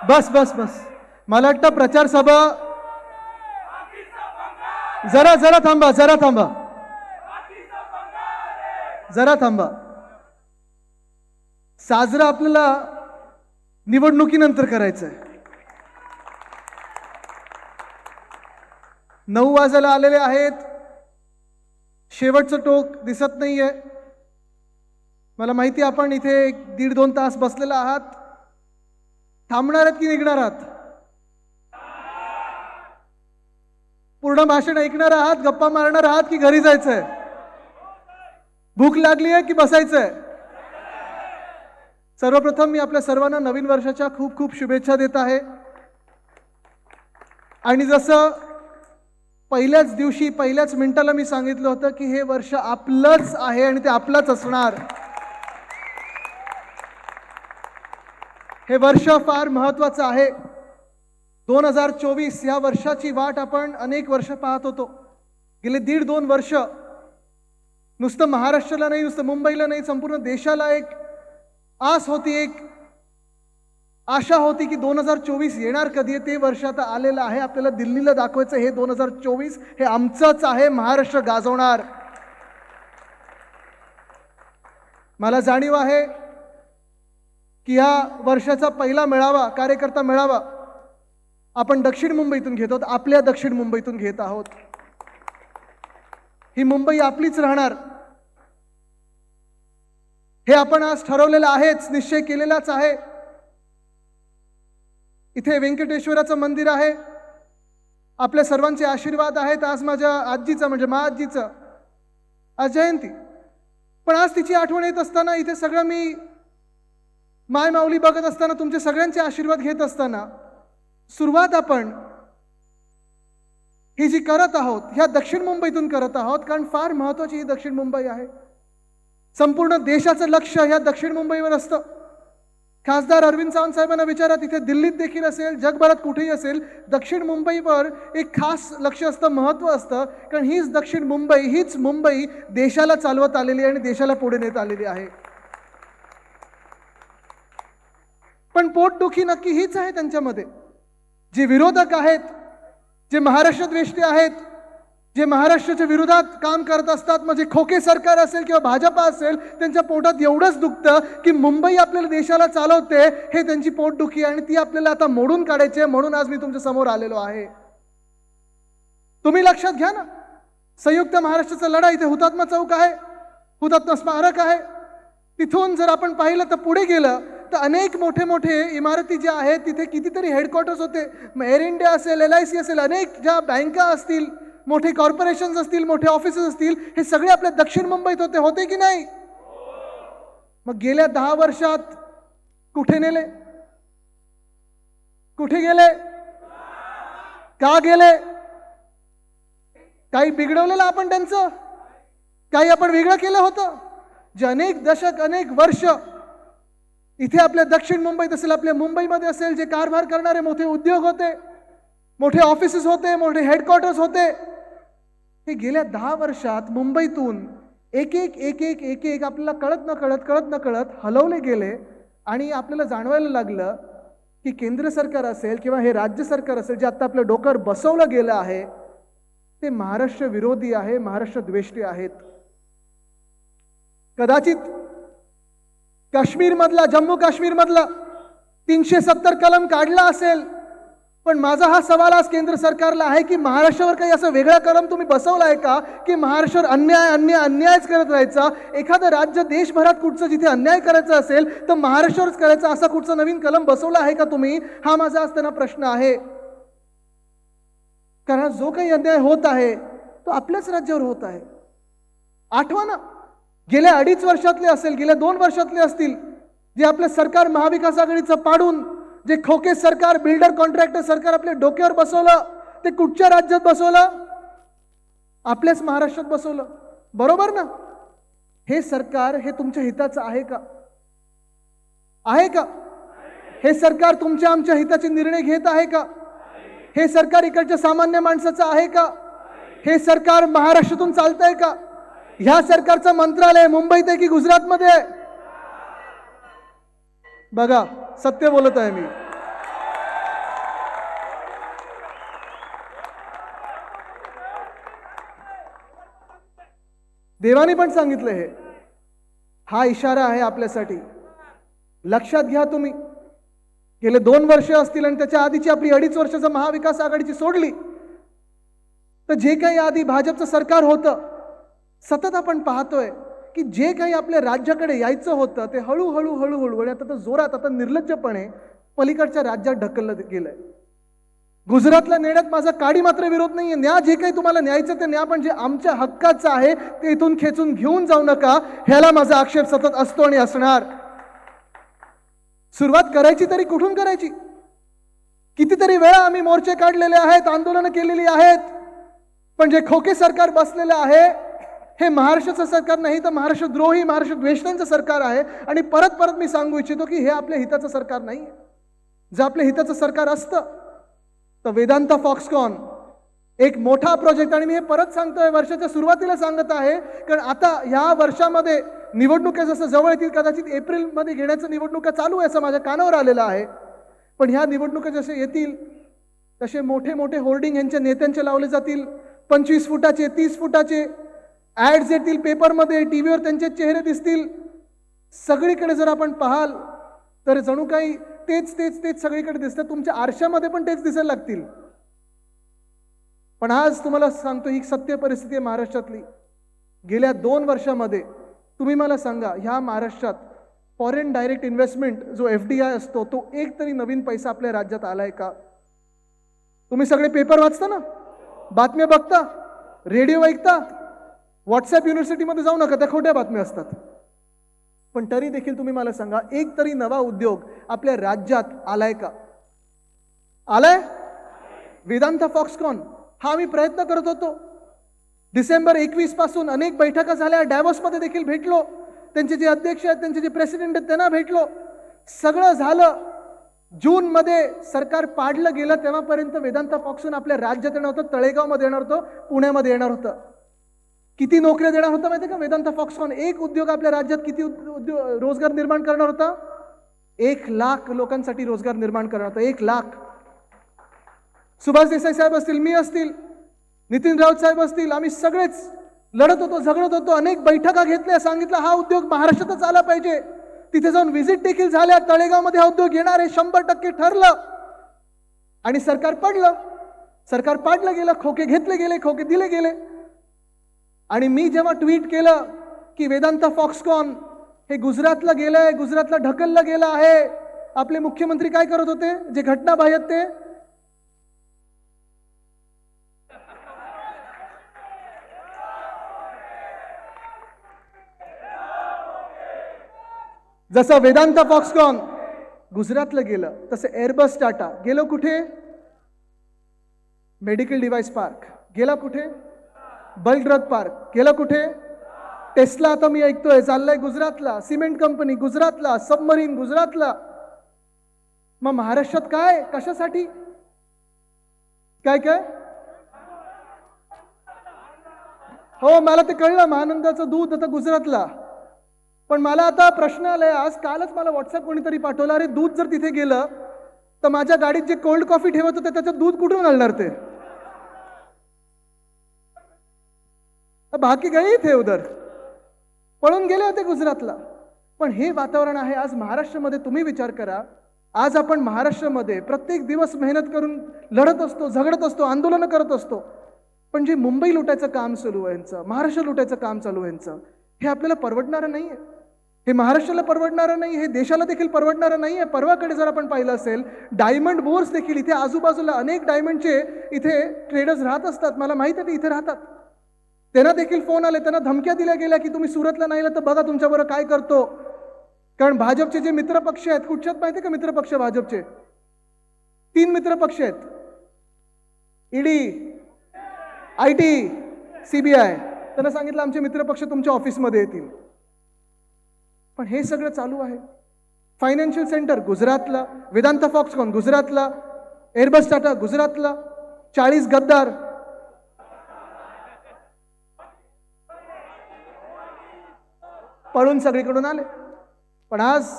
बस बस बस, मला वाटतं प्रचार सभा जरा जरा थांबा, जरा थांबा, जरा थांबा. साजरा आपल्याला निवडणुकीनंतर करायचं आहे. 9 वाजायला आलेले आहेत. शेवटचं टोक दिसत नाहीये. मला माहिती आपण इथे 1.5-2 तास बसलेला आहात. थांबणार आहात की निघणार आहात? पूर्ण भाषण ऐकणार आहात, गप्पा मारणार आहात की घरी जायचंय? भूक लागली आहे की बसायचंय? सर्वप्रथम मी आपल्या सर्वांना नवीन वर्षाच्या खूप खूप शुभेच्छा देत आहे. आणि जसं पहिल्याच दिवशी पहिल्याच मिनिटाला मी सांगितलं होतं की हे वर्ष आपलंच आहे आणि ते आपलंच असणार. हे वर्ष फार महत्त्वाचं आहे. 2024 या वर्षाची वाट आपण अनेक वर्ष पाहत होतो. गेले 1.5-2 वर्ष नुसतं महाराष्ट्राला नाही, नुसतं मुंबईला नाही, संपूर्ण देशाला एक आस होती, एक आशा होती की 2024 येणार कधी. ते वर्ष आता आलेलं आहे. आपल्याला दिल्लीला दाखवायचं हे 2024 हे आमचंच आहे. महाराष्ट्र गाजवणार. मला जाणीव आहे की या वर्षाचा पहिला मेळावा, कार्यकर्ता मेळावा आपण दक्षिण मुंबईतून घेत आहोत. आपल्या दक्षिण मुंबईतून घेत आहोत. ही मुंबई आपलीच राहणार हे आपण आज ठरवलेलं आहेच, निश्चय केलेलाच आहे. इथे व्यंकटेश्वराचं मंदिर आहे. आपल्या सर्वांचे आशीर्वाद आहेत. आज माझ्या आजीचं म्हणजे मा आजीचं आज जयंती. पण आज तिची आठवण येत असताना इथे सगळं मी माय माऊली बघत असताना, तुमचे सगळ्यांचे आशीर्वाद घेत असताना सुरुवात आपण ही जी करत आहोत ह्या दक्षिण मुंबईतून करत आहोत. कारण फार महत्त्वाची ही दक्षिण मुंबई आहे. संपूर्ण देशाचं लक्ष ह्या दक्षिण मुंबईवर असतं. खासदार अरविंद सावंत साहेबांना विचारा, तिथे दिल्लीत देखील असेल, जगभरात कुठेही असेल, दक्षिण मुंबईवर एक खास लक्ष असतं, महत्त्व असतं. कारण हीच दक्षिण मुंबई, हीच मुंबई देशाला चालवत आलेली आहे आणि देशाला पुढे नेत आलेली आहे. पण पोटदुखी नक्की हीच आहे त्यांच्यामध्ये. जे विरोधक आहेत, जे महाराष्ट्रद्वेष्टी आहेत, जे महाराष्ट्राच्या विरोधात काम करत असतात, म्हणजे खोके सरकार असेल किंवा भाजपा असेल, त्यांच्या पोटात एवढंच दुखतं की मुंबई आपल्याला देशाला चालवते हे त्यांची पोटदुखी आणि ती आपल्याला आता मोडून काढायची आहे. म्हणून आज मी तुमच्या समोर आलेलो आहे. तुम्ही लक्षात घ्या ना, संयुक्त महाराष्ट्राचा लढा इथे हुतात्मा चौक आहे, हुतात्मा स्मारक आहे. तिथून जर आपण पाहिलं तर पुढे गेलं तर अनेक मोठे मोठे इमारती ज्या आहेत तिथे कितीतरी हेडक्वार्टर्स होते. एअर इंडिया असेल, LIC असेल, अनेक ज्या बँका असतील, मोठे कॉर्पोरेशन्स असतील, मोठे ऑफिसेस असतील, हे सगळे आपल्या दक्षिण मुंबईत होते की नाही? मग गेल्या 10 वर्षात कुठे नेले? कुठे गेले? का गेले? काही बिघडवलेलं आपण त्यांचं? काही आपण वेगळं केलं होतं? जे अनेक दशक, अनेक वर्ष इथे आपल्या दक्षिण मुंबईत असेल, आपल्या मुंबईमध्ये असेल, जे कारभार करणारे मोठे उद्योग होते, मोठे ऑफिसेस होते, मोठे हेडक्वार्टर्स होते, हे गेल्या 10 वर्षात मुंबईतून एक एक आपल्याला कळत न कळत हलवले गेले. आणि आपल्याला जाणवायला लागलं की केंद्र सरकार असेल किंवा हे राज्य सरकार असेल, जे आता आपल्या डोक्यावर बसवलं गेलं आहे, ते महाराष्ट्र विरोधी आहे, महाराष्ट्र द्वेष्टी आहेत. कदाचित काश्मीरमधला, जम्मू काश्मीरमधला 370 कलम काढला असेल, पण माझा हा सवाल आज केंद्र सरकारला आहे की महाराष्ट्रावर काही असं वेगळा कलम तुम्ही बसवला आहे का की महाराष्ट्रावर अन्यायच करत राहायचा? एखादं राज्य देशभरात कुठचं जिथे अन्याय करायचा असेल तर महाराष्ट्रावरच करायचा, असा कुठचा नवीन कलम बसवला आहे का तुम्ही? हा माझा आज त्यांना प्रश्न आहे. कारण जो काही अन्याय होत आहे तो आपल्याच राज्यावर होत आहे. आठवा ना, गेल्या 2.5 वर्षातले असेल, गेल्या 2 वर्षातले असतील, जे आपलं सरकार महाविकास आघाडीचं पाडून जे खोके सरकार, बिल्डर कॉन्ट्रॅक्टर सरकार आपल्या डोक्यावर बसवलं, ते कुठच्या राज्यात बसवलं? आपल्याच महाराष्ट्रात बसवलं. बरोबर ना? हे सरकार हे तुमच्या हिताचं आहे का? आहे का? हे सरकार तुमच्या आमच्या हिताचे निर्णय घेत आहे का? हे सरकार इकडच्या सामान्य माणसाचं आहे का? हे सरकार महाराष्ट्रातून चालतंय का? ह्या सरकारचं मंत्रालय मुंबईत आहे की गुजरातमध्ये आहे? बघा, सत्य बोलत आहे मी. देवाने पण सांगितलं हे. हा इशारा आहे आपल्यासाठी. लक्षात घ्या तुम्ही. गेले 2 वर्ष असतील आणि त्याच्या आधीची आपली 2.5 वर्षाचं महाविकास आघाडीची सोडली तर जे काही आधी भाजपचं सरकार होतं, सतत आपण पाहतोय की जे काही आपल्या राज्याकडे यायचं होतं ते हळूहळू हळूहळू आणि आता तर जोरात, आता निर्लज्जपणे पलीकडच्या राज्यात ढकललं गेलंय. गुजरातला नेण्यात माझा काडी मात्र विरोध नाहीये. न्या जे काही तुम्हाला न्यायचं ते न्या, पण जे आमच्या हक्काचं आहे ते इथून खेचून घेऊन जाऊ नका, ह्याला माझा आक्षेप सतत असतो आणि असणार. सुरुवात करायची तरी कुठून करायची? कितीतरी वेळा आम्ही मोर्चे काढलेले आहेत, आंदोलनं केलेली आहेत, पण जे खोके सरकार बसलेलं आहे हे महाराष्ट्राचं सरकार नाही तर महाराष्ट्रद्रोही, महाराष्ट्रद्वेषांचं सरकार आहे. आणि परत परत मी सांगू इच्छितो की हे आपल्या हिताचं सरकार नाही. जर आपल्या हिताचं सरकार असतं तर वेदांता फॉक्सकॉन एक मोठा प्रोजेक्ट, आणि मी हे परत सांगतोय, वर्षाच्या सुरुवातीला सांगत आहे, कारण आता ह्या वर्षामध्ये निवडणुका जसं जवळ येतील, कदाचित एप्रिलमध्ये घेण्याचं निवडणुका चालू आहे असं माझ्या कानावर आलेलं आहे. पण ह्या निवडणुका जसे येतील तसे मोठे मोठे होर्डिंग यांच्या नेत्यांचे लावले जातील. 25 फुटाचे, 30 फुटाचे ॲड्स येतील पेपरमध्ये, टीव्हीवर त्यांचे चेहरे दिसतील. सगळीकडे जर आपण पाहाल तर जणू काही तेच तेच तेच सगळीकडे दिसतं. तुमच्या आरशामध्ये पण तेच दिसायला लागतील. पण आज तुम्हाला सांगतो ही सत्य परिस्थिती आहे महाराष्ट्रातली. गेल्या 2 वर्षामध्ये तुम्ही मला सांगा, ह्या महाराष्ट्रात फॉरेन डायरेक्ट इन्व्हेस्टमेंट जो FDI असतो तो एक तरी नवीन पैसा आपल्या राज्यात आलाय का? तुम्ही सगळे पेपर वाचता ना, बातम्या बघता, रेडिओ ऐकता, व्हॉट्सॲप युनिव्हर्सिटीमध्ये जाऊ नका, त्या खोट्या बातम्या असतात. पण तरी देखील तुम्ही मला सांगा, एक तरी नवा उद्योग आपल्या राज्यात आलाय का? आलाय? वेदांता फॉक्सकॉन हा आम्ही प्रयत्न करत होतो. डिसेंबर 21 पासून अनेक बैठका झाल्या, डॅव्होसमध्ये देखील भेटलो, त्यांचे जे अध्यक्ष आहेत, त्यांचे जे प्रेसिडेंट आहेत त्यांना भेटलो, सगळं झालं. जूनमध्ये सरकार पाडलं गेलं, तेव्हापर्यंत वेदांता फॉक्सकॉन आपल्या राज्यात येणार होतं, तळेगावमध्ये येणार होतं, पुण्यामध्ये येणार होतं. किती नोकऱ्या देणार होता माहिती का वेदांता फॉक्सकॉन? एक उद्योग आपल्या राज्यात किती रोजगार निर्माण करणार होता? 1 लाख लोकांसाठी रोजगार निर्माण करणार होता. 1 लाख. सुभाष देसाई साहेब असतील, मी असतील, नितीन राऊत साहेब असतील, आम्ही सगळेच लढत होतो, झगडत होतो, अनेक बैठका घेतल्या, सांगितलं हा उद्योग महाराष्ट्रातच आला पाहिजे. तिथे जाऊन व्हिजिट देखील झाल्या, तळेगावमध्ये हा उद्योग येणार आहे 100% ठरलं. आणि सरकार पडलं, सरकार पाडलं गेलं, खोके घेतले गेले, खोके दिले गेले. आणि मी जेव्हा ट्विट केलं की वेदांता फॉक्सकॉन हे गुजरातला गेलंय, गुजरातला ढकललं गेलं आहे, आपले मुख्यमंत्री काय करत होते जे घटनाबाह्य ते? जसं वेदांता फॉक्सकॉन गुजरातला गेलं तसं एअरबस टाटा गेलो कुठे? मेडिकल डिव्हाइस पार्क गेला कुठे? बल्क ड्रग पार्क गेला कुठे? टेस्ला आता मी ऐकतोय चाललंय गुजरातला, सिमेंट कंपनी गुजरातला, सबमरीन गुजरातला. मग महाराष्ट्रात काय, कशासाठी काय काय? हो मला ते कळलं, महानंदाचं दूध आता गुजरातला. पण मला आता प्रश्न आलाय, आज कालच मला व्हॉट्सअप कोणीतरी पाठवलं, अरे दूध जर तिथे गेलं तर माझ्या गाडीत जे कोल्ड कॉफी ठेवत होते त्याचं दूध कुठून आणणार ते? बाकी गए थे उधर, पळून गेले होते गुजरातला. पण हे वातावरण आहे आज महाराष्ट्रामध्ये. तुम्ही विचार करा, आज आपण महाराष्ट्रामध्ये प्रत्येक दिवस मेहनत करून लढत असतो, झगडत असतो, आंदोलन करत असतो, पण जे मुंबई लुटायचं काम चालू आहे यांचं, महाराष्ट्र लुटायचं काम चालू आहे यांचं, हे आपल्याला परवडणारं नाहीये. हे महाराष्ट्राला परवडणारं नाही, हे देशाला देखील परवडणारं नाहीये. परवाकडे जर आपण पाहिलं असेल, डायमंड बोर्स देखील इथे आजूबाजूला अनेक डायमंडचे इथे ट्रेडर्स राहत असतात, मला माहिती आहे ते इथे राहतात. त्यांना देखील फोन आले, त्यांना धमक्या दिल्या गेल्या की तुम्ही सुरतला नाही तर बघा तुमच्याबरोबर काय करतो. कारण भाजपचे जे मित्रपक्ष आहेत, कुठच्यात माहिती आहे का मित्रपक्ष भाजपचे? 3 मित्रपक्ष आहेत, ईडी, IT, CBI. त्यांना सांगितलं आमचे मित्रपक्ष तुमच्या ऑफिसमध्ये येतील. पण हे सगळं चालू आहे. फायनान्शियल सेंटर गुजरातला, वेदांता फॉक्सकॉन गुजरातला, एअरबस टाटा गुजरातला, 40 गद्दार पळून सगळीकडून आले. पण आज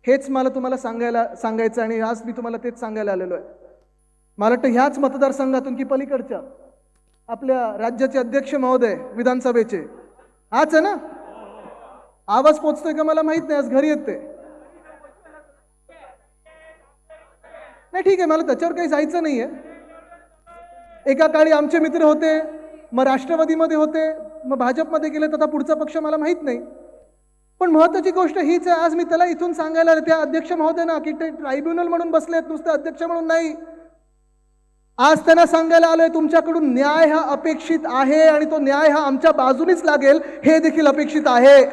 हेच मला तुम्हाला सांगायचं आणि आज मी तुम्हाला तेच सांगायला आलेलो आहे. मला वाटतं ह्याच मतदारसंघातून की पलीकडच्या आपल्या राज्याचे अध्यक्ष महोदय विधानसभेचे, हाच आहे ना? आवाज पोचतोय का मला माहित नाही, आज घरी येते. नाही ठीक आहे, मला त्याच्यावर काही जायचं नाहीये. एका काळी आमचे मित्र होते, मग राष्ट्रवादीमध्ये होते, मग भाजपमध्ये गेले, तर पुढचा पक्ष मला माहित नाही. पण महत्त्वाची गोष्ट हीच आहे, आज मी त्याला इथून सांगायला त्या अध्यक्ष महोदयांना की ते ट्रायब्युनल म्हणून बसलेत, नुसते अध्यक्ष म्हणून नाही. आज त्यांना सांगायला आलोय, तुमच्याकडून न्याय हा अपेक्षित आहे आणि तो न्याय हा आमच्या बाजूनीच लागेल, हे देखील अपेक्षित आहे.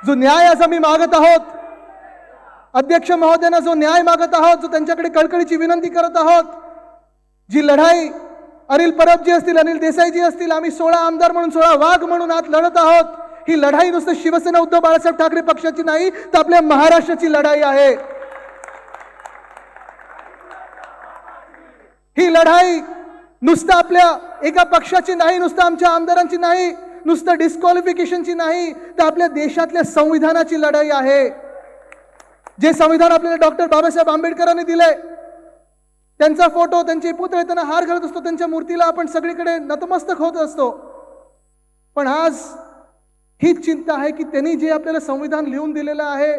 जो न्याय आज आम्ही मागत आहोत, अध्यक्ष महोदयांना जो न्याय मागत आहोत, जो त्यांच्याकडे कळकळीची विनंती करत आहोत, जी लढाई अनिल परबजी असतील, अनिल देसाईजी असतील, आम्ही 16 आमदार म्हणून 16 वाघ म्हणून आज लढत आहोत. ही लढाई नुसतं शिवसेना उद्धव बाळासाहेब ठाकरे पक्षाची नाही, तर आपल्या महाराष्ट्राची लढाई आहे. ही लढाई नुसतं आपल्या एका पक्षाची नाही, नुसतं आमच्या आमदारांची नाही, नुसतं डिस्क्वालिफिकेशनची नाही, तर आपल्या देशातल्या संविधानाची लढाई आहे. जे संविधान आपल्याला डॉक्टर बाबासाहेब आंबेडकरांनी दिलंय, त्यांचा फोटो, त्यांचे पुतळे, त्यांना हार घालत असतो, त्यांच्या मूर्तीला आपण सगळीकडे नतमस्तक होत असतो. पण आज हीच चिंता आहे की त्यांनी जे आपल्याला संविधान लिहून दिलेलं आहे,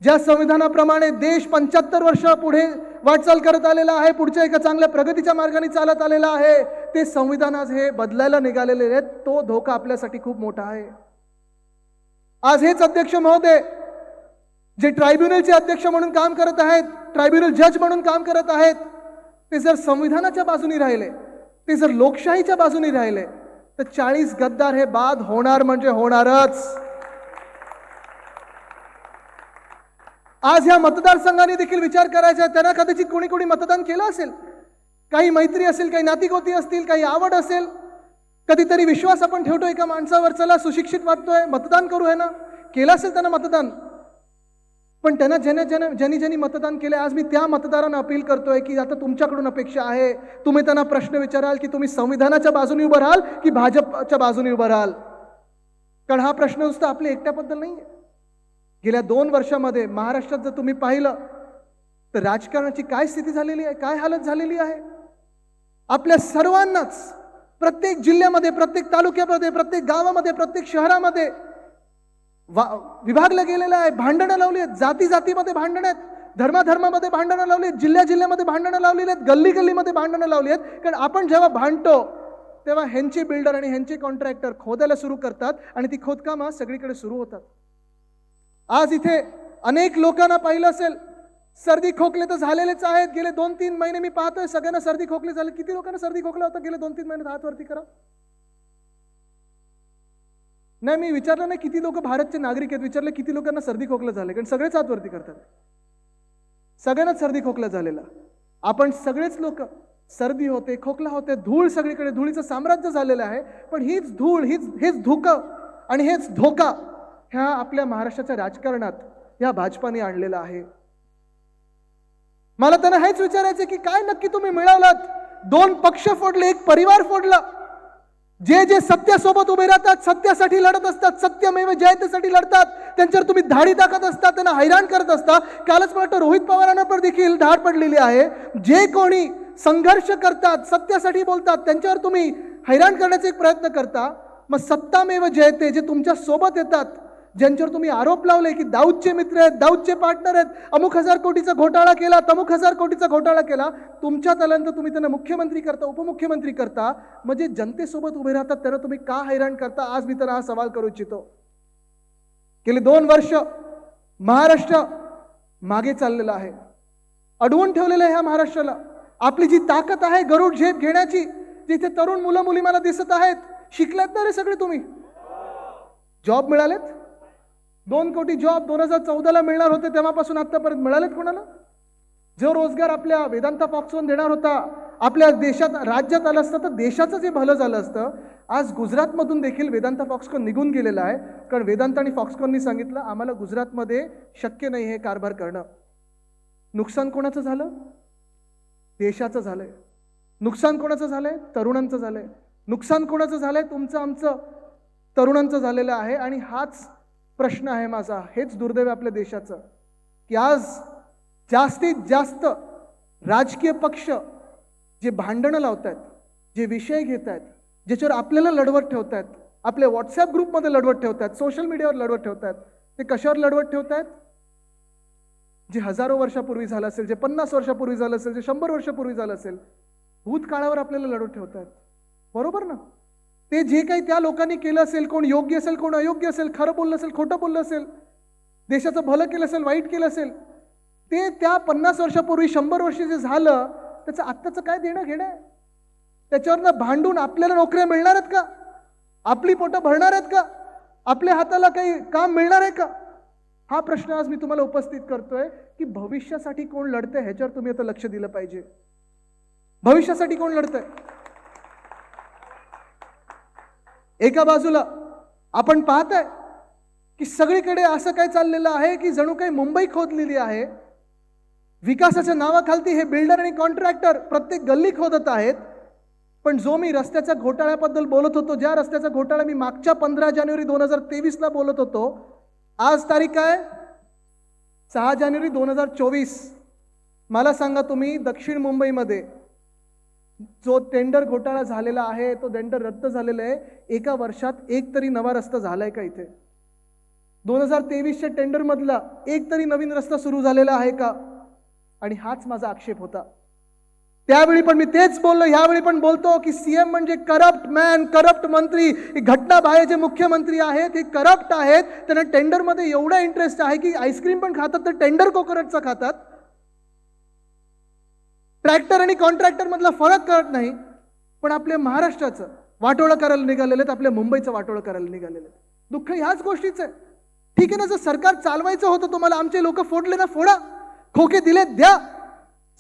ज्या संविधानाप्रमाणे देश 75 वर्ष पुढे वाटचाल करत आलेला आहे, पुढच्या एका चांगल्या प्रगतीच्या मार्गाने चालत आलेला आहे, ते संविधान आज हे बदलायला निघालेले आहेत. तो धोका आपल्यासाठी खूप मोठा आहे. आज हेच अध्यक्ष महोदय जे ट्रायब्युनलचे अध्यक्ष म्हणून काम करत आहेत, ट्रायब्युनल जज म्हणून काम करत आहेत, ते जर संविधानाच्या बाजूने राहिले, ते जर लोकशाहीच्या बाजूने राहिले, तर 40 गद्दार हे बाद होणार म्हणजे होणारच. आज ह्या मतदारसंघाने देखील विचार करायचा, त्यांना कदाचित कोणी कोणी मतदान केलं असेल, काही मैत्री असेल, काही नातीगोती असतील, काही आवड असेल, कधीतरी विश्वास आपण ठेवतो एका माणसावर, चला सुशिक्षित वाटतोय, मतदान करू, आहे ना, केलं असेल त्यांना मतदान. पण त्यांना ज्यांनी मतदान केले, आज मी त्या मतदारांना अपील करतोय की आता तुमच्याकडून अपेक्षा आहे, तुम्ही त्यांना प्रश्न विचाराल की तुम्ही संविधानाच्या बाजूने उभं राहाल की भाजपच्या बाजूने उभं राहाल. कारण हा प्रश्न नुसता आपल्या एकट्याबद्दल नाही आहे. गेल्या 2 वर्षामध्ये महाराष्ट्रात जर तुम्ही पाहिलं तर राजकारणाची काय स्थिती झालेली आहे, काय हालत झालेली आहे. आपल्या सर्वांनाच प्रत्येक जिल्ह्यामध्ये, प्रत्येक तालुक्यामध्ये, प्रत्येक गावामध्ये, प्रत्येक शहरामध्ये विभागलं गेलेलं आहे. भांडणं लावली आहेत, जाती जातीमध्ये भांडणं आहेत, धर्माधर्मामध्ये भांडणं लावली आहेत, जिल्ह्या जिल्ह्यामध्ये भांडणं लावलेली आहेत, गल्ली गल्लीमध्ये भांडणं लावली आहेत. कारण आपण जेव्हा भांडतो तेव्हा ह्यांचे बिल्डर आणि ह्यांचे कॉन्ट्रॅक्टर खोदायला सुरू करतात आणि ती खोदकामं सगळीकडे सुरू होतात. आज इथे अनेक लोकांना पाहिलं असेल, सर्दी खोकले तर झालेलेच आहेत. गेले 2-3 महिने मी पाहतोय सगळ्यांना सर्दी खोकले झाले. किती लोकांना सर्दी खोकला होता गेले 2-3 महिन्यात? हात वरती करा. नाही, मी विचारलं नाही किती लोक भारतचे नागरिक आहेत, विचारलं किती लोकांना सर्दी खोकला झाले, कारण सगळेच हात वरती करतात. सगळ्यांनाच सर्दी खोकला झालेला. आपण सगळेच लोक, सर्दी होते, खोकला होते, धूळ सगळीकडे, धुळीचं साम्राज्य झालेलं आहे. पण हीच धूळ, हेच धुकं आणि हेच धोका ह्या आपल्या महाराष्ट्राच्या राजकारणात या भाजपाने आणलेला आहे. मला त्यांना हेच विचारायचं की काय नक्की तुम्ही मिळवलात? 2 पक्ष फोडले, 1 परिवार फोडला. जे सत्यासोबत उभे राहतात, सत्यासाठी लढत असतात, सत्यमेव जयतेसाठी लढतात, त्यांच्यावर तुम्ही धाडी टाकत असता, त्यांना हैराण करत असता. कालच मला वाटतं रोहित पवारांना पण देखील धाड पडलेली आहे. जे कोणी संघर्ष करतात, सत्यासाठी बोलतात, त्यांच्यावर तुम्ही हैराण करण्याचा एक प्रयत्न करता. मग सत्तामेव जयते जे तुमच्या सोबत येतात, ज्यांच्यावर तुम्ही आरोप लावले की दाऊदचे मित्र आहेत, दाऊदचे पार्टनर आहेत, अमुक 1000 कोटीचा घोटाळा केला, तमुक 1000 कोटीचा घोटाळा केला, तुमच्यात आल्यानंतर तुम्ही त्यांना मुख्यमंत्री करता, उपमुख्यमंत्री करता. म्हणजे जनतेसोबत उभे राहतात त्यांना तुम्ही का हैराण करता? आज मी त्यांना हा सवाल करू इच्छितो. गेले 2 वर्ष महाराष्ट्र मागे चाललेला आहे, अडवून ठेवलेलं आहे ह्या महाराष्ट्राला. आपली जी ताकद आहे गरुड झेप घेण्याची, जिथे तरुण मुलं मुली मला दिसत आहेत, शिकलात ना रे सगळे तुम्ही? जॉब मिळालेत? 2 कोटी जॉब 2014ला मिळणार होते, तेव्हापासून आतापर्यंत मिळालेत कोणाला? जो रोजगार आपल्या वेदांता फॉक्सकॉन देणार होता, आपल्या देशात राज्यात आलं असतं तर देशाचं जे भलं झालं असतं. आज गुजरातमधून देखील वेदांता फॉक्सकॉन निघून गेलेला आहे, कारण वेदांता आणि फॉक्सकॉननी सांगितलं आम्हाला गुजरातमध्ये शक्य नाही हे कारभार करणं. नुकसान कोणाचं झालं? देशाचं झालंय. नुकसान कोणाचं झालंय? तरुणांचं झालंय. नुकसान कोणाचं झालंय? तुमचं आमचं तरुणांचं झालेलं आहे. आणि हाच प्रश्न आहे माझा, हेच दुर्दैव आपल्या देशाचं की आज जास्तीत जास्त राजकीय पक्ष जे भांडणं लावतात, जे विषय घेत आहेत, ज्याच्यावर आपल्याला लढवत ठेवतात, आपल्या व्हॉट्सअप ग्रुपमध्ये लढवत ठेवतात, सोशल मीडियावर लढवत ठेवतात, ते कशावर लढवत ठेवतात? जे हजारो वर्षापूर्वी झालं असेल, जे 50 वर्षापूर्वी झालं असेल, जे 100 वर्षापूर्वी झालं असेल, भूतकाळावर आपल्याला लढवत ठेवतात. बरोबर ना? ते जे काही त्या लोकांनी केलं असेल, कोण योग्य असेल, कोण अयोग्य असेल, खरं बोललं असेल, खोटं बोललं असेल, देशाचं भलं केलं असेल, वाईट केलं असेल, ते त्या 50 वर्षापूर्वी 100 वर्ष जे झालं त्याचं आत्ताचं काय देणं घेणं आहे? त्याच्यावरनं भांडून आपल्याला नोकऱ्या मिळणार आहेत का? आपली पोटं भरणार आहेत का? आपल्या हाताला काही काम मिळणार आहे का? हा प्रश्न आज मी तुम्हाला उपस्थित करतोय की भविष्यासाठी कोण लढतंय ह्याच्यावर तुम्ही आता लक्ष दिलं पाहिजे. भविष्यासाठी कोण लढतंय? एका बाजूला आपण पाहताय की सगळीकडे असं काय चाललेलं आहे की जणू काही मुंबई खोदलेली आहे. विकासाच्या नावाखाली हे बिल्डर आणि कॉन्ट्रॅक्टर प्रत्येक गल्ली खोदत आहेत. पण जो मी रस्त्याच्या घोटाळ्याबद्दल बोलत होतो, ज्या रस्त्याचा घोटाळा मी मागच्या 15 जानेवारी 2023 बोलत होतो, आज तारीख काय? 6 जानेवारी 2024. मला सांगा तुम्ही, दक्षिण मुंबईमध्ये जो टेंडर घोटाळा झालेला आहे, तो टेंडर रद्द झालेला आहे, एका वर्षात एक तरी नवा रस्ता झालाय का इथे? 2023च्या टेंडर मधला एक तरी नवीन रस्ता सुरू झालेला आहे का? आणि हाच माझा आक्षेप होता. त्यावेळी पण मी तेच बोललो, यावेळी पण बोलतो की सीएम म्हणजे करप्ट मॅन, करप्ट मंत्री. घटना बाहेर जे मुख्यमंत्री आहेत हे करप्ट आहेत. त्यांना टेंडरमध्ये एवढा इंटरेस्ट आहे की आईस्क्रीम पण खातात तर टेंडर कोकोनटचा खातात. ट्रॅक्टर आणि कॉन्ट्रॅक्टर मधला फरक कळत नाही. पण आपल्या महाराष्ट्राचं वाटोळं करायला निघालेले आहेत, आपल्या मुंबईचं वाटोळं करायला निघालेले आहेत. दुःख ह्याच गोष्टीचं आहे. ठीक आहे ना, जर सरकार चालवायचं होतं तुम्हाला, आमचे लोक फोडले ना फोडा, खोके दिले द्या,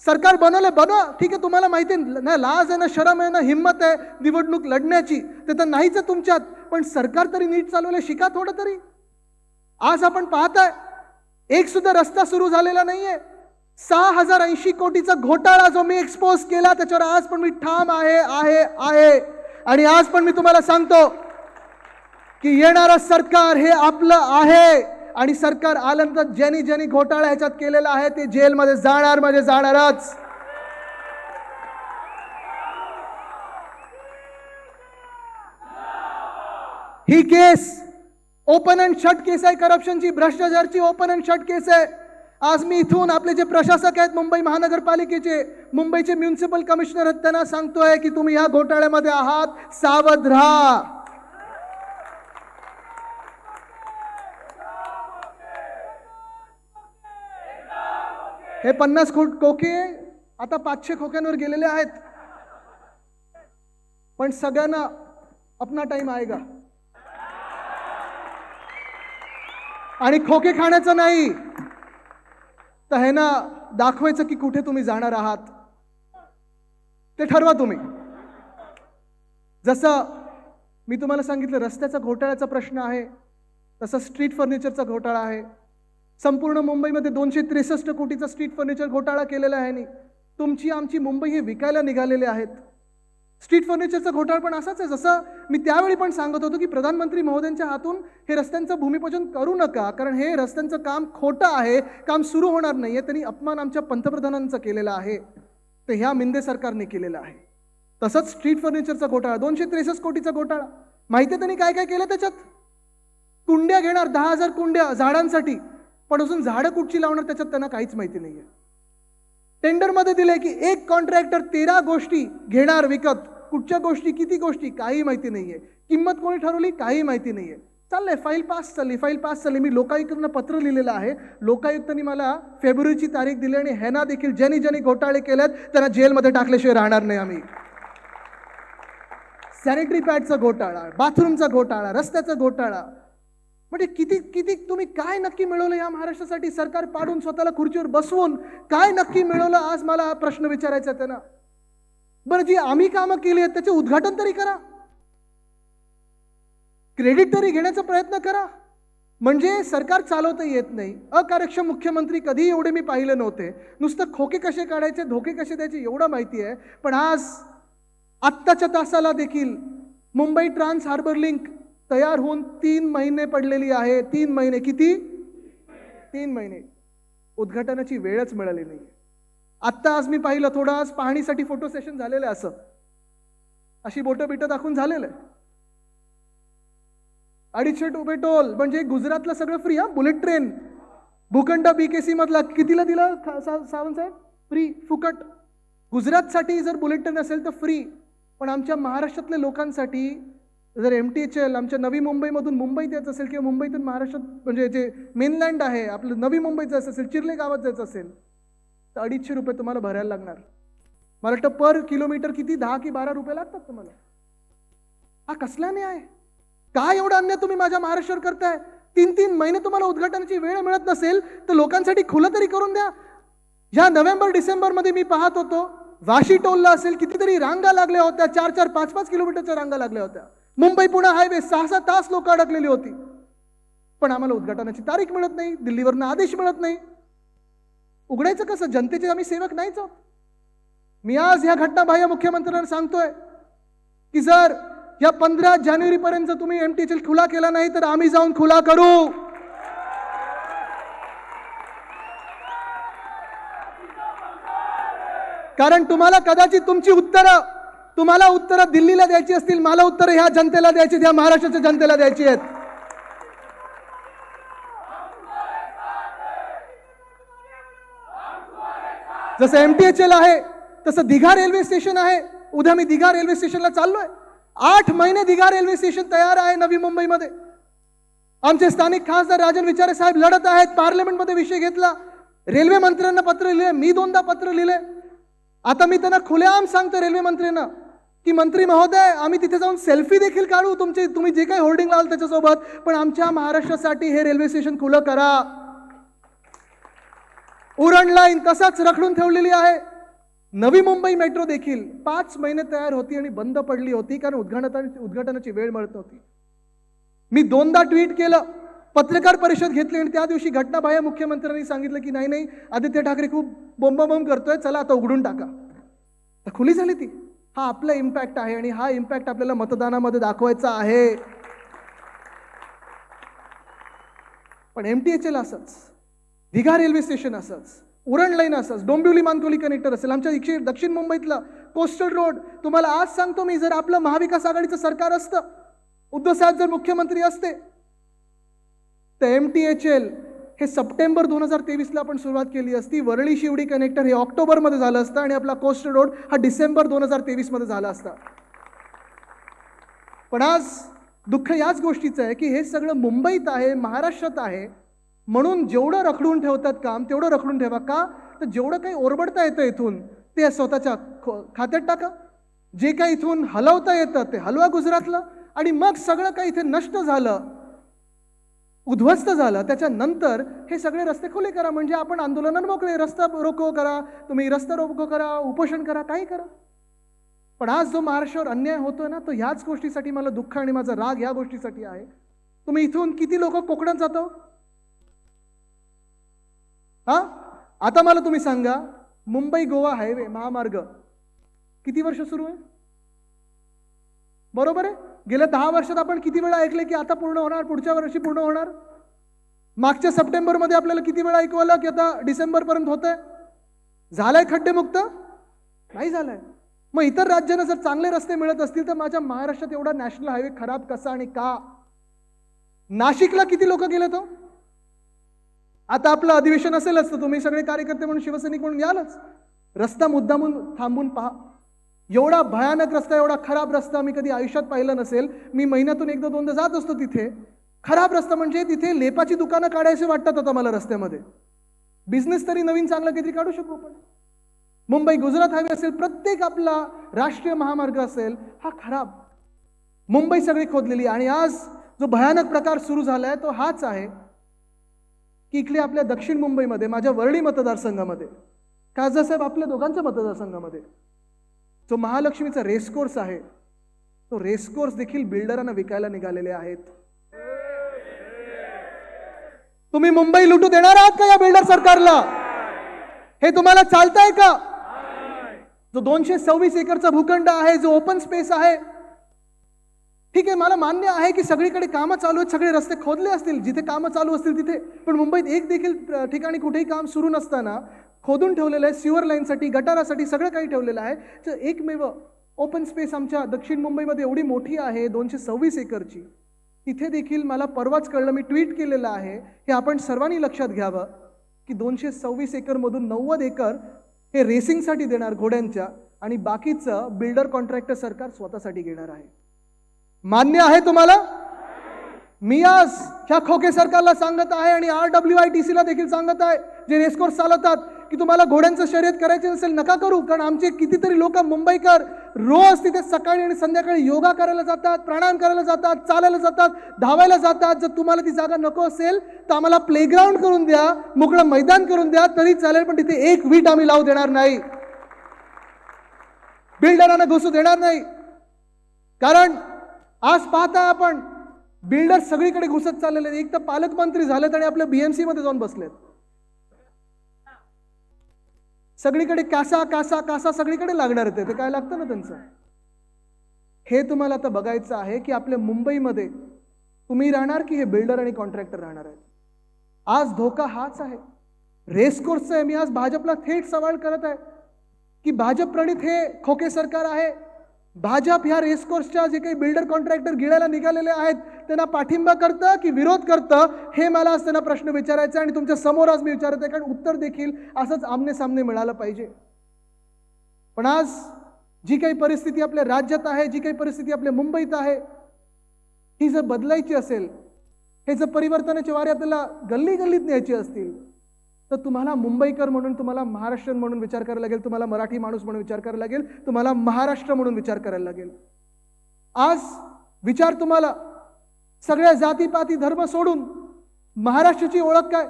सरकार बनवले बनवा. ठीक आहे, तुम्हाला माहिती आहे ना, लाज आहे ना, शरम आहे ना, हिंमत आहे निवडणूक लढण्याची, ते तर नाहीच आहे तुमच्यात. पण सरकार तरी नीट चालवले शिका थोडं तरी. आज आपण पाहताय एक सुद्धा रस्ता सुरू झालेला नाहीये. 6080 कोटीचा घोटाळा जो मी एक्सपोज केला त्याच्यावर आज पण मी ठाम आहे आहे आहे. आणि आज पण मी तुम्हाला सांगतो की येणारं सरकार हे आपलं आहे. आणि सरकार आल्यानंतर ज्यांनी ज्यांनी घोटाळा ह्याच्यात केलेला आहे ते जेलमध्ये जाणार म्हणजे जाणारच. ही केस ओपन अँड शट केस आहे, करप्शनची, भ्रष्टाचारची ओपन अँड शट केस आहे. आज मी इथून आपले जे प्रशासक आहेत मुंबई महानगरपालिकेचे, मुंबईचे म्युनिसिपल कमिशनर आहेत, त्यांना सांगतोय की तुम्ही या घोटाळ्यामध्ये आहात, सावध राहा. हे 50 खोके आता 500 खोक्यांवर गेलेले आहेत. पण सगळ्यांना अपना टाइम आएगा. आणि खोके खाण्याचं नाही तर हे ना दाखवायचं की कुठे तुम्ही जाणार आहात ते ठरवा तुम्ही. जसं मी तुम्हाला सांगितलं रस्त्याचा घोटाळ्याचा प्रश्न आहे, तसं स्ट्रीट फर्निचरचा घोटाळा आहे. संपूर्ण मुंबईमध्ये 263 कोटीचा स्ट्रीट फर्निचर घोटाळा केलेला आहे. तुमची आमची मुंबई हे विकायला निघालेले आहेत. स्ट्रीट फर्निचरचा घोटाळा पण असाच आहे. जसं मी त्यावेळी पण सांगत होतो की प्रधानमंत्री महोदयांच्या हातून हे रस्त्यांचं भूमिपूजन करू नका, कारण हे रस्त्यांचं काम खोटं आहे, काम सुरू होणार नाहीये. त्यांनी अपमान आमच्या पंतप्रधानांचा केलेला आहे, ते ह्या मिंदे सरकारने केलेला आहे. तसंच स्ट्रीट फर्निचरचा घोटाळा, 263 कोटीचा घोटाळा. माहिती आहे त्यांनी काय काय केलं त्याच्यात? कुंड्या घेणार, 10,000 कुंड्या झाडांसाठी, पण अजून झाडं कुठची लावणार त्याच्यात त्यांना काहीच माहिती नाहीये. टेंडरमध्ये दिले की एक कॉन्ट्रॅक्टर 13 गोष्टी घेणार विकत. कुठच्या गोष्टी, किती गोष्टी, काही माहिती नाहीये. किंमत कोणी ठरवली, काही माहिती नाहीये. चाललंय फाईल पास चालली. मी लोकायुक्तांना पत्र लिहिलेलं आहे. लोकायुक्तांनी मला फेब्रुवारीची तारीख दिली आणि ह्यांना देखील ज्यांनी ज्यांनी घोटाळे केलेत त्यांना जेलमध्ये टाकल्याशिवाय राहणार नाही आम्ही. सॅनिटरी पॅडचा घोटाळा, बाथरूमचा घोटाळा, रस्त्याचा घोटाळा. म्हणजे किती किती तुम्ही काय नक्की मिळवलं या महाराष्ट्रासाठी? सरकार पाडून स्वतःला खुर्चीवर बसवून काय नक्की मिळवलं? आज मला प्रश्न विचारायचा त्यांना. बरं, जी आम्ही कामं केली आहेत त्याचे उद्घाटन तरी करा, क्रेडिट तरी घेण्याचा प्रयत्न करा. म्हणजे सरकार चालवता येत नाही. अकार्यक्षम मुख्यमंत्री कधी एवढे मी पाहिले नव्हते. नुसतं खोके कसे काढायचे, धोके कसे द्यायचे एवढं माहिती आहे. पण आज आत्ताच्या तासाला देखील मुंबई ट्रान्स हार्बर लिंक तयार होऊन 3 महिने पडलेली आहे. 3 महिने. किती? 3 महिने. उद्घाटनाची वेळच मिळाली नाही. आत्ता आज मी पाहिलं थोडं, आज पाहणीसाठी फोटो सेशन झालेलं आहे, असं अशी बोटं बिटं दाखवून झालेलं आहे. 250 रुपये टोल म्हणजे गुजरातला सगळं फ्री. हा, बुलेट ट्रेन भूखंड BKC मधला कितीला दिला सावंत साहेब? फ्री, फुकट. गुजरातसाठी जर बुलेट ट्रेन असेल तर फ्री, पण आमच्या महाराष्ट्रातल्या लोकांसाठी जर MTHL आमच्या नवी मुंबईमधून मुंबईत यायचं असेल किंवा मुंबईतून महाराष्ट्रात म्हणजे जे मेनलँड आहे आपलं नवी मुंबईत जायचं असेल, चिर्ले गावात जायचं असेल तर 250 रुपये तुम्हाला भरायला लागणार. मला वाटतं पर किलोमीटर किती 10 की 12 रुपये लागतात तुम्हाला. हा कसला न्याय? काय एवढा अन्याय तुम्ही माझ्या महाराष्ट्रावर करताय? 3-3 महिने तुम्हाला उद्घाटनाची वेळ मिळत नसेल तर लोकांसाठी खुलं तरी करून द्या. ह्या नोव्हेंबर-डिसेंबर मध्ये मी पाहत होतो, वाशी टोलला असेल कितीतरी रांगा लागल्या होत्या, 4-4, 5-5 किलोमीटरच्या रांगा लागल्या होत्या. मुंबई पुणे हायवे 6-6 तास लोक अडकलेली होती. पण आम्हाला उद्घाटनाची तारीख मिळत नाही, दिल्लीवरनं आदेश मिळत नाही. उघडायचं कसं? जनतेचे आम्ही सेवक नाहीच आहोत. मी आज ह्या घटनाबाह्य मुख्यमंत्र्यांना सांगतोय की जर या 15 जानेवारीपर्यंत तुम्ही MTHL खुला केला नाही तर आम्ही जाऊन खुला करू. कारण तुम्हाला कदाचित तुमची तुम्हाला उत्तरं दिल्लीला द्यायची असतील, मला उत्तरं ह्या जनतेला द्यायची, ह्या महाराष्ट्राच्या जनतेला द्यायची आहेत. जसं MTHL आहे तसं दिघा रेल्वे स्टेशन आहे. उद्या मी दिघा रेल्वे स्टेशनला चाललोय. 8 महिने दिघा रेल्वे स्टेशन तयार आहे नवी मुंबईमध्ये. आमचे स्थानिक खासदार राजन विचारे साहेब लढत आहेत, पार्लमेंटमध्ये विषय घेतला, रेल्वे मंत्र्यांना पत्र लिहिले, मी 2दा पत्र लिहिले. आता मी त्यांना खुलेआम सांगतो रेल्वे मंत्र्यांना की मंत्री महोदय, आम्ही तिथे जाऊन सेल्फी देखील काढू तुम्ही जे काही होर्डिंग लावाल त्याच्यासोबत, पण आमच्या महाराष्ट्रासाठी हे रेल्वे स्टेशन खुलं करा. उरण लाईन तसाच रखडून ठेवलेली आहे. नवी मुंबई मेट्रो देखील 5 महिने तयार होती आणि बंद पडली होती कारण उद्घाटनाची वेळ मिळत नव्हती. मी 2दा ट्विट केलं, पत्रकार परिषद घेतली आणि त्या दिवशी घटनाबाह्य मुख्यमंत्र्यांनी सांगितलं की नाही आदित्य ठाकरे खूप बोंबाबोंब करतोय, चला आता उघडून टाका. तर खुली झाली ती. हा आपला इम्पॅक्ट आहे आणि हा इम्पॅक्ट आपल्याला मतदानामध्ये दाखवायचा आहे. पण MTHL असंच, दिघा रेल्वे स्टेशन असंच, उरण लाईन असंच, डोंबिवली मानकोली कनेक्टर असेल, आमच्या दक्षिण मुंबईतला कोस्टल रोड. तुम्हाला आज सांगतो मी, जर आपलं महाविकास आघाडीचं सरकार असतं, उद्धव साहेब जर मुख्यमंत्री असते तर MTHL हे सप्टेंबर 2023ला आपण सुरुवात केली असती. वरळी शिवडी कनेक्टर हे ऑक्टोबरमध्ये झालं असतं आणि आपला कोस्टल रोड हा डिसेंबर 2023मध्ये झाला असता. पण आज दुःख याच गोष्टीचं आहे की हे सगळं मुंबईत आहे, महाराष्ट्रात आहे, म्हणून जेवढं रखडून ठेवतात काम तेवढं रखडून ठेवा. का तर जेवढं काही ओरबडता येतं इथून ते स्वतःच्या खात्यात टाका. जे काही इथून हलवता येतं ते हलवा गुजरातला, आणि मग सगळं काही इथे नष्ट झालं, उद्ध्वस्त झालं, त्याच्यानंतर हे सगळे रस्ते खुले करा. म्हणजे आपण आंदोलनात मोकळे, रस्ता रोको करा, तुम्ही रस्ता रोको करा, उपोषण करा, काही करा. पण आज जो महाराष्ट्रावर अन्याय होतोय ना, तो ह्याच गोष्टीसाठी मला दुःख आणि माझा राग ह्या गोष्टीसाठी आहे. तुम्ही इथून किती लोक कोकणात जातो? हा, आता मला तुम्ही सांगा, मुंबई गोवा हायवे महामार्ग किती वर्ष सुरू आहे? बरोबर आहे. गेल्या 10 वर्षात आपण किती वेळा ऐकले की आता पूर्ण होणार, पुढच्या वर्षी पूर्ण होणार. मागच्या सप्टेंबरमध्ये आपल्याला किती वेळा ऐकू आलं की आता डिसेंबरपर्यंत होतंय. झालंय खड्डेमुक्त? नाही झालंय. मग इतर राज्यांना जर चांगले रस्ते मिळत असतील तर माझ्या महाराष्ट्रात एवढा नॅशनल हायवे खराब कसा आणि का? नाशिकला किती लोक गेले तो? आता आपलं अधिवेशन असेलच तर तुम्ही सगळे कार्यकर्ते म्हणून, शिवसैनिक म्हणून यालच. रस्ता मुद्दामून थांबून पहा. एवढा भयानक रस्ता, एवढा खराब रस्ता मी कधी आयुष्यात पाहिला नसेल. मी महिन्यातून 1-2दा जात असतो तिथे. खराब रस्ता म्हणजे तिथे लेपाची दुकानं काढायचे वाटतात आता मला रस्त्यामध्ये. बिझनेस तरी नवीन चांगला काहीतरी काढू शकू आपण. मुंबई गुजरात हायवे असेल, प्रत्येक आपला राष्ट्रीय महामार्ग असेल, हा खराब. मुंबई सगळी खोदलेली. आणि आज जो भयानक प्रकार सुरू झालाय तो हाच आहे की इकडे आपल्या दक्षिण मुंबईमध्ये, माझ्या वरळी मतदारसंघामध्ये, खासदार साहेब आपल्या दोघांच्या मतदारसंघामध्ये जो महालक्ष्मीचा रेसकोर्स आहे, तो रेसकोर्स देखील बिल्डरांना विकायला निघालेले आहेत. तुम्ही मुंबई लुटू देणार आहात का या बिल्डर सरकारला? हे तुम्हाला चालतंय का? जो 226 एकरचा भूखंड आहे, जो ओपन स्पेस आहे, ठीक आहे, मला मान्य आहे की सगळीकडे कामं चालू आहेत, सगळे रस्ते खोदले असतील, जिथे कामं चालू असतील तिथे. पण मुंबईत एक देखील ठिकाणी कुठेही काम सुरू नसताना खोदून ठेवलेलं आहे, सिवर लाईनसाठी, गटारासाठी सगळं काही ठेवलेलं आहे. तर एकमेव ओपन स्पेस आमच्या दक्षिण मुंबईमध्ये एवढी मोठी आहे 226 एकरची. तिथे देखील मला परवाच कळलं, मी ट्विट केलेलं आहे, हे आपण सर्वांनी लक्षात घ्यावं की 226 एकरमधून 90 एकर हे रेसिंगसाठी देणार घोड्यांच्या, आणि बाकीचं बिल्डर कॉन्ट्रॅक्टर सरकार स्वतःसाठी घेणार आहे. मान्य आहे तुम्हाला? मी आज ह्या खोके सरकारला सांगत आहे आणि RWITC ला देखील सांगत आहे, जे रेसकोर्स चालवतात, की तुम्हाला घोड्यांचं शर्यत करायची नसेल नका करू. कारण आमचे कितीतरी लोक मुंबईकर रोज तिथे सकाळी आणि संध्याकाळी योगा करायला जातात, प्राणायाम करायला जातात, चालायला जातात, धावायला जातात. जर तुम्हाला ती जागा नको असेल तर आम्हाला प्लेग्राऊंड करून द्या, मोकळं मैदान करून द्या तरी चालेल, पण तिथे एक वीट आम्ही लावू देणार नाही, बिल्डरांना घुसू देणार नाही. कारण आज पाहता आपण बिल्डर सगळीकडे घुसत चाललेले. एक तर पालकमंत्री झालेत आणि आपल्या BMC मध्ये जाऊन बसलेत. सगळीकडे कासा कासा कासा सगळीकडे लागणार आहे. ते काय लागतं ना त्यांचं. हे तुम्हाला आता बघायचं आहे की आपल्या मुंबईमध्ये तुम्ही राहणार की हे बिल्डर आणि कॉन्ट्रॅक्टर राहणार आहेत. आज धोका हाच आहे, रेसकोर्सचा आहे. मी आज भाजपला थेट सवाल करत आहे की भाजप प्रणित हे खोके सरकार आहे. भाजप ह्या रेसकोर्सच्या जे काही बिल्डर कॉन्ट्रॅक्टर गिळायला निघालेले आहेत त्यांना पाठिंबा करतं की विरोध करतं, हे मला आज त्यांना प्रश्न विचारायचा आणि तुमच्या समोर आज मी विचारत आहे. कारण उत्तर देखील असंच आमने सामने मिळालं पाहिजे. पण आज जी काही परिस्थिती आपल्या राज्यात आहे, जी काही परिस्थिती आपल्या मुंबईत आहे, ही जर बदलायची असेल, हे जर परिवर्तनाचे वारे आपल्याला गल्ली गल्लीत न्यायची असतील, तर तुम्हाला मुंबईकर म्हणून, तुम्हाला महाराष्ट्रीयन म्हणून विचार करायला लागेल, तुम्हाला मराठी माणूस म्हणून विचार करायला लागेल, तुम्हाला महाराष्ट्र म्हणून विचार करायला लागेल. आज विचार तुम्हाला सगळ्या जातीपाती धर्म सोडून महाराष्ट्राची ओळख काय,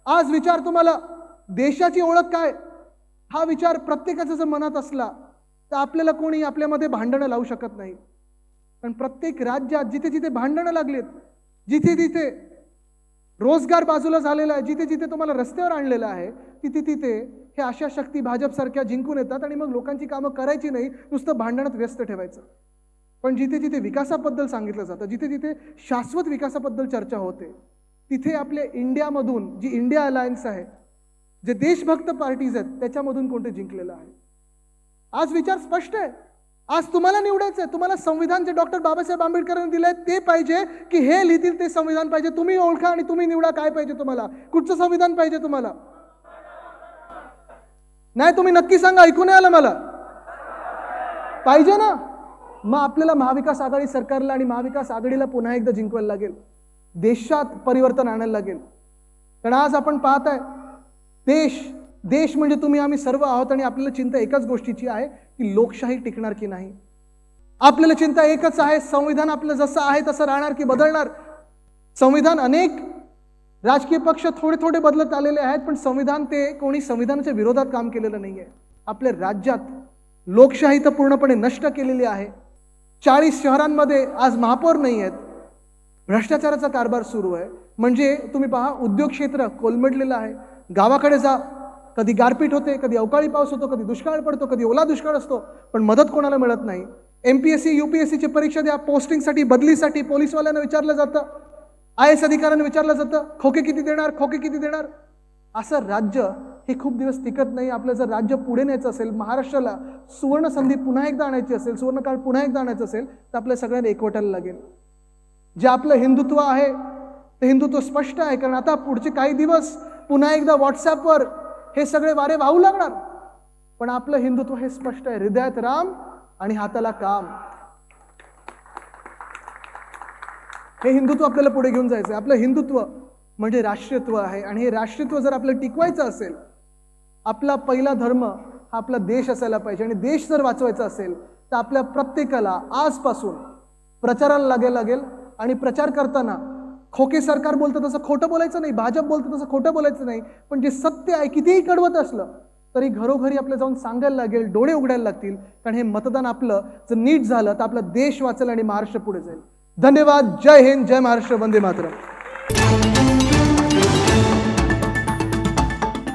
आज विचार तुम्हाला देशाची ओळख काय, हा विचार प्रत्येकाचा जर मनात असला तर आपल्याला कोणी आपल्यामध्ये भांडणं लावू शकत नाही. पण प्रत्येक राज्यात जिथे जिथे भांडणं लागलेत, जिथे जिथे रोजगार बाजूला झालेला आहे, जिथे जिथे तुम्हाला रस्त्यावर आणलेलं आहे, तिथे तिथे हे अशा शक्ती भाजपसारख्या जिंकून येतात आणि मग लोकांची कामं करायची नाही, नुसतं भांडणात व्यस्त ठेवायचं. पण जिथे जिथे विकासाबद्दल सांगितलं जातं, जिथे जिथे शाश्वत विकासाबद्दल चर्चा होते, तिथे आपल्या इंडियामधून जी इंडिया अलायन्स आहे, जे देशभक्त पार्टीज आहेत, त्याच्यामधून कोणते जिंकलेलं आहे. आज विचार स्पष्ट आहे. आज तुम्हाला निवडायचं आहे. तुम्हाला संविधान जे डॉक्टर बाबासाहेब आंबेडकरांनी दिलंय ते पाहिजे की हे लिहितील ते संविधान पाहिजे. तुम्ही ओळखा आणि तुम्ही निवडा काय पाहिजे तुम्हाला, कुठचं संविधान पाहिजे तुम्हाला. नाही तुम्ही नक्की सांगा, ऐकू नाही आलं मला. पाहिजे ना. मग आपल्याला महाविकास आघाडी सरकारला आणि महाविकास आघाडीला पुन्हा एकदा जिंकवायला लागेल, देशात परिवर्तन आणायला लागेल. कारण आज आपण पाहताय देश म्हणजे तुम्ही आम्ही सर्व आहोत आणि आपल्याला चिंता एकाच गोष्टीची आहे की लोकशाही टिकणार की नाही. आपल्याला चिंता एकच आहे, संविधान आपलं जसं आहे तसं राहणार की बदलणार. संविधान अनेक राजकीय पक्ष थोडे थोडे बदलत आलेले आहेत, पण संविधान ते कोणी संविधानाच्या विरोधात काम केलेलं नाहीये. आपल्या राज्यात लोकशाही तर पूर्णपणे नष्ट केलेली आहे. 40 शहरांमध्ये आज महापौर नाही आहेत. भ्रष्टाचाराचा कारभार सुरू आहे. म्हणजे तुम्ही पहा, उद्योग क्षेत्र कोलमडलेलं आहे. गावाकडे जा, कधी गारपीट होते, कधी अवकाळी पाऊस होतो, कधी दुष्काळ पडतो, कधी ओला दुष्काळ असतो, पण मदत कोणाला मिळत नाही. MPSC UPSCची परीक्षा द्या, पोस्टिंगसाठी बदलीसाठी पोलीसवाल्यांना विचारलं जातं, IAS अधिकाऱ्यांना विचारलं जातं खोके किती देणार, खोके किती देणार. असं राज्य हे खूप दिवस टिकत नाही. आपलं जर राज्य पुढे न्यायचं असेल, महाराष्ट्राला सुवर्ण संधी पुन्हा एकदा आणायची असेल, सुवर्णकाळ पुन्हा एकदा आणायचं असेल, तर आपल्या सगळ्यांना एकवटायला लागेल. जे आपलं हिंदुत्व आहे ते हिंदुत्व स्पष्ट आहे. कारण आता पुढचे काही दिवस पुन्हा एकदा व्हॉट्सअपवर हे सगळे वारे वाहू लागणार, पण आपलं हिंदुत्व हे स्पष्ट आहे, हृदयात राम आणि हाताला काम. हे हिंदुत्व आपल्याला पुढे घेऊन जायचं आहे. आपलं हिंदुत्व म्हणजे राष्ट्रीयत्व आहे आणि हे राष्ट्रीयत्व जर आपल्याला टिकवायचं असेल, आपला पहिला धर्म हा आपला देश असायला पाहिजे. आणि देश जर वाचवायचा असेल तर आपल्या प्रत्येकाला आजपासून प्रचाराला लागेल. आणि प्रचार करताना खोके सरकार बोलतं तसं खोटं बोलायचं नाही, भाजप बोलतं तसं खोटं बोलायचं नाही, पण जे सत्य आहे कितीही कडवत असलं तरी घरोघरी आपल्याला जाऊन सांगायला लागेल, डोळे उघडायला लागतील. कारण हे मतदान आपलं जर नीट झालं तर आपला देश वाचेल आणि महाराष्ट्र पुढे जाईल. धन्यवाद. जय हिंद, जय महाराष्ट्र, वंदे मातरम.